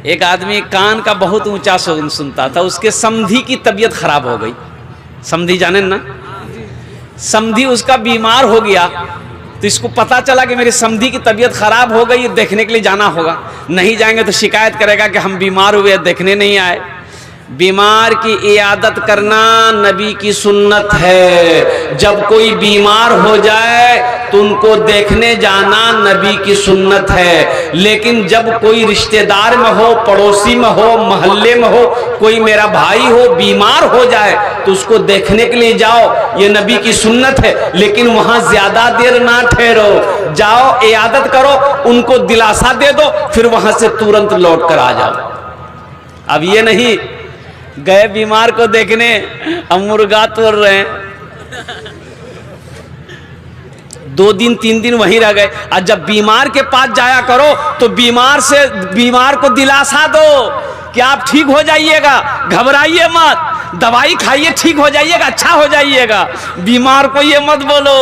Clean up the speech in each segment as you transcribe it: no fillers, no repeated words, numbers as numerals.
एक आदमी कान का बहुत ऊंचा सुनता था, उसके समधी की तबीयत खराब हो गई। समधी जाने ना, समधी उसका बीमार हो गया। तो इसको पता चला कि मेरी समधी की तबीयत खराब हो गई, देखने के लिए जाना होगा। नहीं जाएंगे तो शिकायत करेगा कि हम बीमार हुए, देखने नहीं आए। बीमार की इयादत करना नबी की सुन्नत है। जब कोई बीमार हो जाए तो उनको देखने जाना नबी की सुन्नत है। लेकिन जब कोई रिश्तेदार में हो, पड़ोसी में हो, मोहल्ले में हो, कोई मेरा भाई हो बीमार हो जाए तो उसको देखने के लिए जाओ, ये नबी की सुन्नत है। लेकिन वहां ज्यादा देर ना ठहरो, जाओ इयादत करो, उनको दिलासा दे दो, फिर वहां से तुरंत लौट कर आ जाओ। अब ये नहीं गए बीमार को देखने, अब मुर्गा तोड़ रहे हैं, 2 दिन 3 दिन वहीं रह गए। और जब बीमार के पास जाया करो तो बीमार को दिलासा दो कि आप ठीक हो जाइएगा, घबराइए मत, दवाई खाइए, ठीक हो जाइएगा, अच्छा हो जाइएगा। बीमार को ये मत बोलो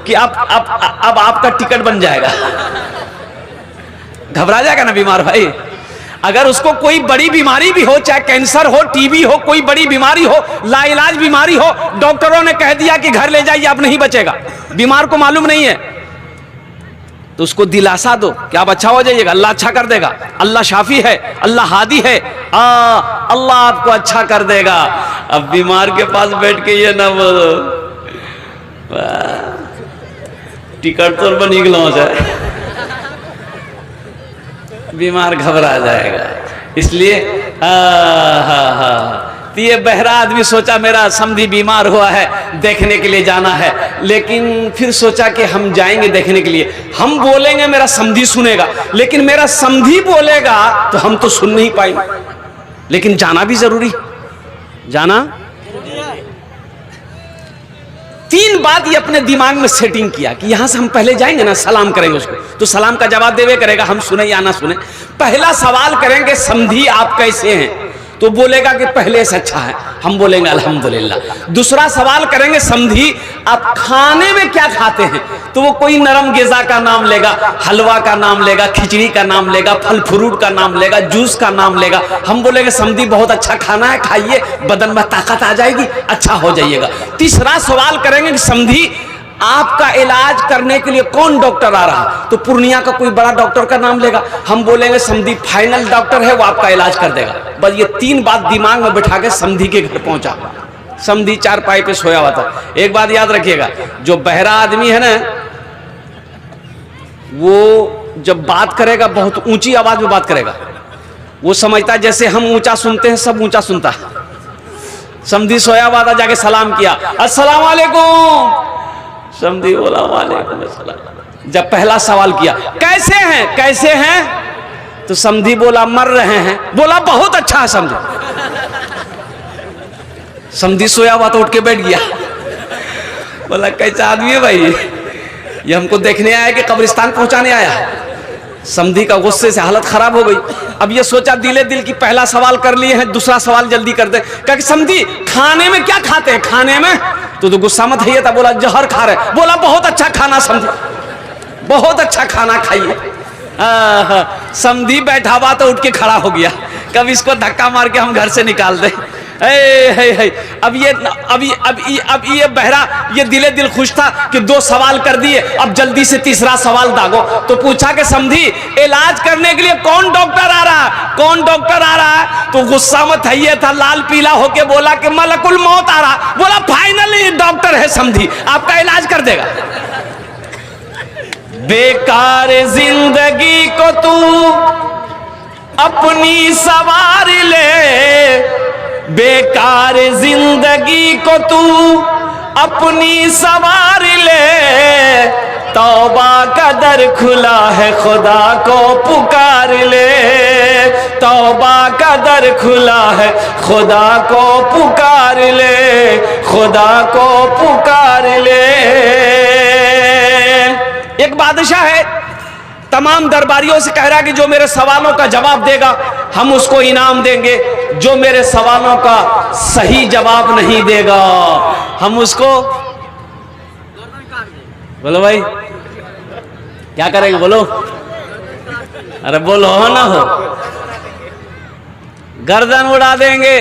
कि अब आपका टिकट बन जाएगा। घबरा जाएगा ना बीमार भाई। अगर उसको कोई बड़ी बीमारी भी हो, चाहे कैंसर हो, टीबी हो, कोई बड़ी बीमारी हो, लाइलाज बीमारी हो, डॉक्टरों ने कह दिया कि घर ले जाइए, अब नहीं बचेगा, बीमार को मालूम नहीं है, तो उसको दिलासा दो कि आप अच्छा हो जाइएगा, अल्लाह अच्छा कर देगा, अल्लाह शाफी है, अल्लाह हादी है, अल्लाह आपको अच्छा कर देगा। अब बीमार के पास बैठ के ये ना बोलो टिकट तो बन निकलो जाए, बीमार घबरा जाएगा। इसलिए तो ये बहरा आदमी सोचा मेरा समधी बीमार हुआ है, देखने के लिए जाना है। लेकिन फिर सोचा कि हम जाएंगे देखने के लिए, हम बोलेंगे मेरा समधी सुनेगा, लेकिन मेरा समधी बोलेगा तो हम तो सुन नहीं पाएंगे। लेकिन जाना भी जरूरी, जाना 3 बात ये अपने दिमाग में सेटिंग किया कि यहां से हम पहले जाएंगे ना, सलाम करेंगे उसको, तो सलाम का जवाब देवे करेगा, हम सुने या ना सुने। पहला सवाल करेंगे समधी आप कैसे हैं, तो बोलेगा कि पहले से अच्छा है, हम बोलेंगे अल्हम्दुलिल्लाह। दूसरा सवाल करेंगे समधी आप खाने में क्या खाते हैं, तो वो कोई नरम ग़िज़ा का नाम लेगा, हलवा का नाम लेगा, खिचड़ी का नाम लेगा, फल फ्रूट का नाम लेगा, जूस का नाम लेगा। हम बोलेंगे समधी बहुत अच्छा खाना है, खाइए, बदन में ताकत आ जाएगी, अच्छा हो जाइएगा। तीसरा सवाल करेंगे कि समधी आपका इलाज करने के लिए कौन डॉक्टर आ रहा, तो पूर्णिया का कोई बड़ा डॉक्टर का नाम लेगा, हम बोलेंगे समधी फाइनल डॉक्टर है, वो आपका इलाज कर देगा। बस ये 3 बात दिमाग में बिठा के समधी के घर पहुंचा। समधी चारपाई पे सोया हुआ था। एक बात याद रखिएगा, जो बहरा आदमी है ना, वो जब बात करेगा बहुत ऊंची आवाज में बात करेगा। वो समझता है जैसे हम ऊंचा सुनते हैं, सब ऊंचा सुनता है। समधी सोया हुआ था, जाके सलाम किया, अस्सलाम वालेकुम। समधी बोला वालेकुम अस्सलाम। जब पहला सवाल किया कैसे हैं, कैसे हैं, तो समधी बोला मर रहे हैं। बोला बहुत अच्छा है समधी। समधी सोया हुआ तो उठ के बैठ गया। बोला कैसा आदमी है भाई, ये हमको देखने आया कि कब्रिस्तान पहुंचाने आया। समधी का गुस्से से हालत खराब हो गई। अब ये सोचा दिले दिल की पहला सवाल कर लिए हैं, दूसरा सवाल जल्दी कर दे। क्या समधी खाने में क्या खाते हैं, खाने में, तो गुस्सा मत है था। बोला जहर खा रहे। बोला बहुत अच्छा खाना समझी, बहुत अच्छा खाना खाइए। समधी बैठा हुआ तो उठ के खड़ा हो गया, कब इसको धक्का मार के हम घर से निकाल दे। अब ये बहरा ये दिले दिल खुश था कि 2 सवाल कर दिए, अब जल्दी से तीसरा सवाल दागो। तो पूछा कि समधी इलाज करने के लिए कौन डॉक्टर आ रहा है, कौन डॉक्टर आ रहा है, तो गुस्सा में था था, लाल पीला होके बोला कि मलकुल मौत आ रहा। बोला फाइनली डॉक्टर है समधी, आपका इलाज कर देगा। बेकार जिंदगी को तू अपनी सवार ले, बेकार जिंदगी को तू अपनी सवार ले, तौबा का दर खुला है खुदा को पुकार ले, तौबा का दर खुला है खुदा को पुकार ले, खुदा को पुकार ले। एक बादशाह है, तमाम दरबारियों से कह रहा है कि जो मेरे सवालों का जवाब देगा हम उसको इनाम देंगे, जो मेरे सवालों का सही जवाब नहीं देगा हम उसको, बोलो भाई क्या करेंगे, बोलो, अरे बोलो हो ना हो, गर्दन उड़ा देंगे।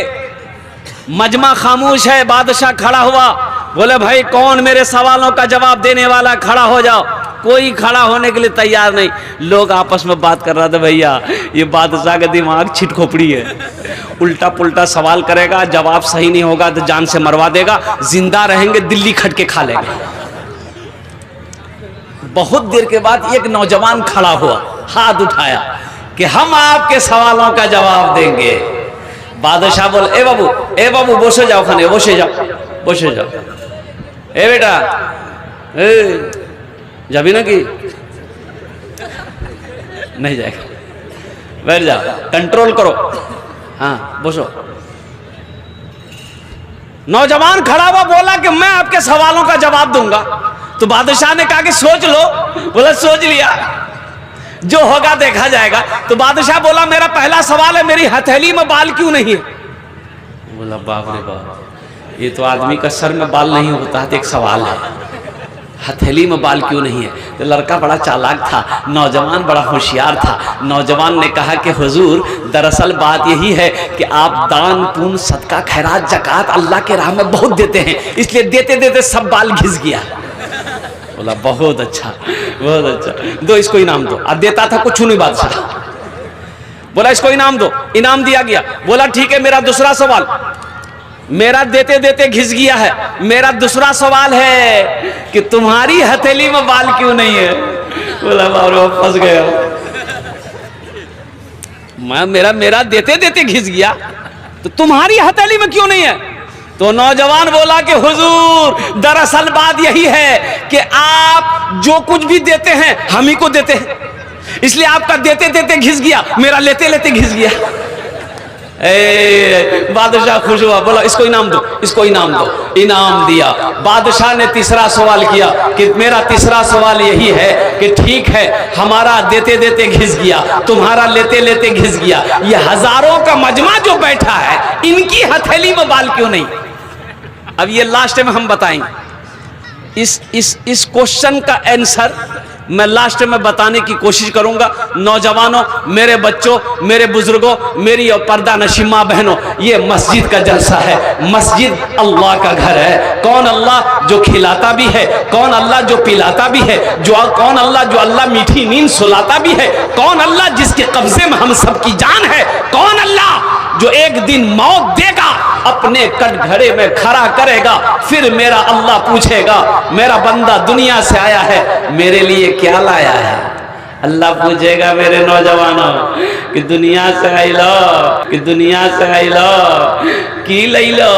मजमा खामोश है, बादशाह खड़ा हुआ, बोले भाई कौन मेरे सवालों का जवाब देने वाला, खड़ा हो जाओ। कोई खड़ा होने के लिए तैयार नहीं। लोग आपस में बात कर रहे थे, भैया ये बादशाह का दिमाग छिटखोपड़ी है, उल्टा पुल्टा सवाल करेगा, जवाब सही नहीं होगा तो जान से मरवा देगा, जिंदा रहेंगे दिल्ली खट के खा लेंगे। बहुत देर के बाद एक नौजवान खड़ा हुआ, हाथ उठाया कि हम आपके सवालों का जवाब देंगे। बादशाह बोले ए बाबू बसे जाओ, खाने बसे जाओ। ए बेटा जाबी ना कि नहीं जाएगा, बैठ जाओ, कंट्रोल करो, हाँ बसो। नौजवान खड़ा हुआ, बोला कि मैं आपके सवालों का जवाब दूंगा। तो बादशाह ने कहा कि सोच लो। बोला सोच लिया, जो होगा देखा जाएगा। तो बादशाह बोला मेरा पहला सवाल है, मेरी हथेली में बाल क्यों नहीं है? बोला बाप रे बाप, ये तो आदमी का सर में बाल नहीं होता है, तो एक सवाल है, हथेली में बाल क्यों नहीं है? तो लड़का बड़ा चालाक था, नौजवान बड़ा होशियार था। नौजवान ने कहा कि हुजूर दरअसल बात यही है कि आप दान पुण्य सदका खैरात जकात अल्लाह के राह में बहुत देते हैं, इसलिए देते देते सब बाल घिस गया। बोला बहुत अच्छा, बहुत अच्छा, दो इसको इनाम दो। अब देता था कुछ नहीं बादशाह, बोला इसको इनाम दो, इनाम दिया गया। बोला ठीक है, मेरा दूसरा सवाल, मेरा देते देते घिस गया है, मेरा दूसरा सवाल है कि तुम्हारी हथेली में बाल क्यों नहीं है? बोला बाबू फंस गया, मेरा देते देते घिस गया, तो तुम्हारी हथेली में क्यों नहीं है? तो नौजवान बोला कि हुजूर दरअसल बात यही है कि आप जो कुछ भी देते हैं हम ही को देते हैं, इसलिए आपका देते देते घिस गया, मेरा लेते लेते घिस गया। बादशाह खुश हुआ, बोला इसको इनाम दो, इसको इनाम दो। इनाम दिया। बादशाह ने तीसरा सवाल किया कि मेरा तीसरा सवाल यही है कि ठीक है हमारा देते देते घिस गया, तुम्हारा लेते लेते घिस गया, ये हजारों का मजमा जो बैठा है इनकी हथेली में बाल क्यों नहीं? अब ये लास्ट में हम बताएंगे। इस क्वेश्चन का आंसर मैं लास्ट में बताने की कोशिश करूंगा। नौजवानों, मेरे बच्चों, मेरे बुजुर्गों, मेरी और पर्दा नशीमा बहनों, ये मस्जिद का जलसा है। मस्जिद अल्लाह का घर है। कौन अल्लाह जो खिलाता भी है, कौन अल्लाह जो पिलाता भी है, कौन अल्लाह जो अल्लाह मीठी नींद सुलाता भी है, कौन अल्लाह जिसके कब्जे में हम सबकी जान है, कौन अल्लाह जो एक दिन मौत देगा, अपने कटघरे में खड़ा करेगा, फिर मेरा अल्लाह पूछेगा मेरा बंदा दुनिया से आया है, मेरे लिए क्या लाया है? अल्लाह पूछेगा मेरे नौजवानों कि दुनिया से आई लो, कि दुनिया से आई लो की लई लो,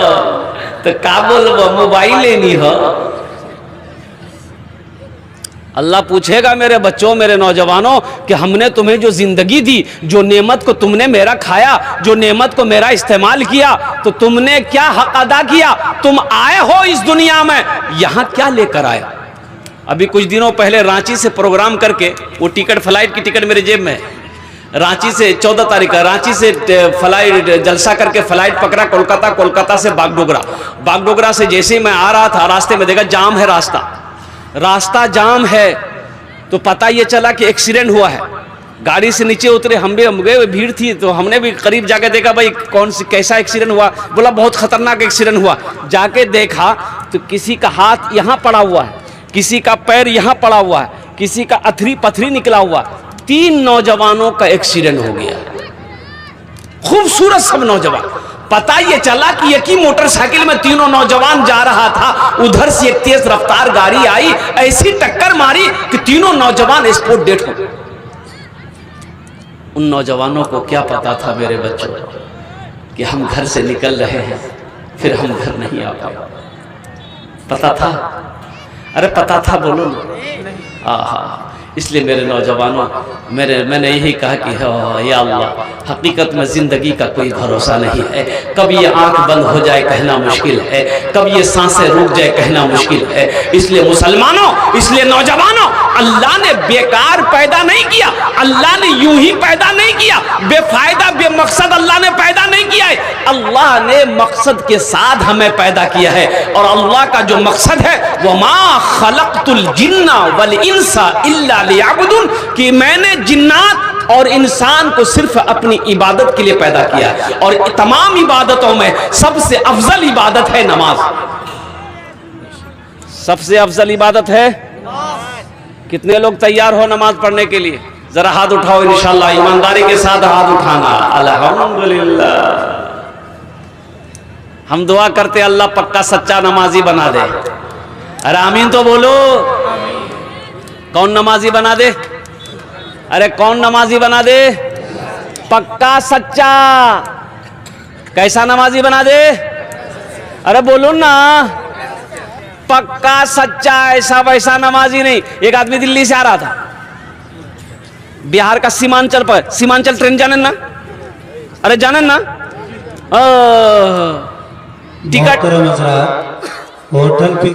तो का बोलबो मोबाइल लेनी हो? अल्लाह पूछेगा मेरे बच्चों, मेरे नौजवानों कि हमने तुम्हें जो जिंदगी दी, जो नेमत को तुमने मेरा खाया, जो नेमत को मेरा इस्तेमाल किया, तो तुमने क्या हक अदा किया? तुम आए हो इस दुनिया में, यहां क्या लेकर आए? अभी कुछ दिनों पहले रांची से प्रोग्राम करके, वो टिकट फ्लाइट की टिकट मेरे जेब में है, रांची से 14 तारीख का रांची से फ्लाइट जलसा करके फ्लाइट पकड़ा कोलकाता, कोलकाता से बागडोगरा, बागडोगरा से जैसे ही मैं आ रहा था रास्ते में देखा जाम है, रास्ता जाम है, तो पता ये चला कि एक्सीडेंट हुआ है। गाड़ी से नीचे उतरे, हम गए, भीड़ थी तो हमने भी करीब जाके देखा भाई कौन सी कैसा एक्सीडेंट हुआ। बोला बहुत खतरनाक एक्सीडेंट हुआ। जाके देखा तो किसी का हाथ यहाँ पड़ा हुआ है, किसी का पैर यहाँ पड़ा हुआ है, किसी का अथरी पथरी निकला हुआ। 3 नौजवानों का एक्सीडेंट हो गया, खूबसूरत सब नौजवान। पता ये चला कि एक ही मोटरसाइकिल में तीनों नौजवान जा रहा था, उधर से एक तेज रफ्तार गाड़ी आई, ऐसी टक्कर मारी कि तीनों नौजवान स्पॉट डेड हो गए। उन नौजवानों को क्या पता था मेरे बच्चों कि हम घर से निकल रहे हैं, फिर हम घर नहीं आ पाए? पता था? अरे पता था, बोलो ना। आहा, इसलिए मेरे नौजवानों, मैंने यही कहा कि या अल्लाह, हकीकत में ज़िंदगी का कोई भरोसा नहीं है। कब ये आंख बंद हो जाए कहना मुश्किल है, कब ये सांसें रुक जाए कहना मुश्किल है। इसलिए मुसलमानों, इसलिए नौजवानों, अल्लाह ने बेकार पैदा नहीं किया, अल्लाह ने यूं ही पैदा नहीं किया, बेफायदा बेमकसद अल्लाह ने पैदा नहीं किया है। अल्लाह ने मकसद के साथ हमें पैदा किया है, और अल्लाह का जो मकसद है वो मा खलक़तुल जिन्ना वल इंसा इल्ला लियअबुदून, कि मैंने जिन्नात और इंसान को सिर्फ अपनी इबादत के लिए पैदा किया, और तमाम इबादतों में सबसे अफजल इबादत है नमाज। सबसे अफजल इबादत है। कितने लोग तैयार हो नमाज पढ़ने के लिए? जरा हाथ उठाओ इंशाअल्लाह, ईमानदारी के साथ हाथ उठाना। अल्हम्दुलिल्लाह। हम दुआ करते अल्लाह पक्का सच्चा नमाजी बना दे। अरे आमीन तो बोलो। कौन नमाजी बना दे? अरे कौन नमाजी बना दे? पक्का सच्चा। कैसा नमाजी बना दे? अरे बोलो ना, पक्का सच्चा, ऐसा वैसा नमाजी नहीं। एक आदमी दिल्ली से आ रहा था, बिहार का सीमांचल पर, सीमांचल ट्रेन जाने ना? अरे जाने ना? टिकट होटल पे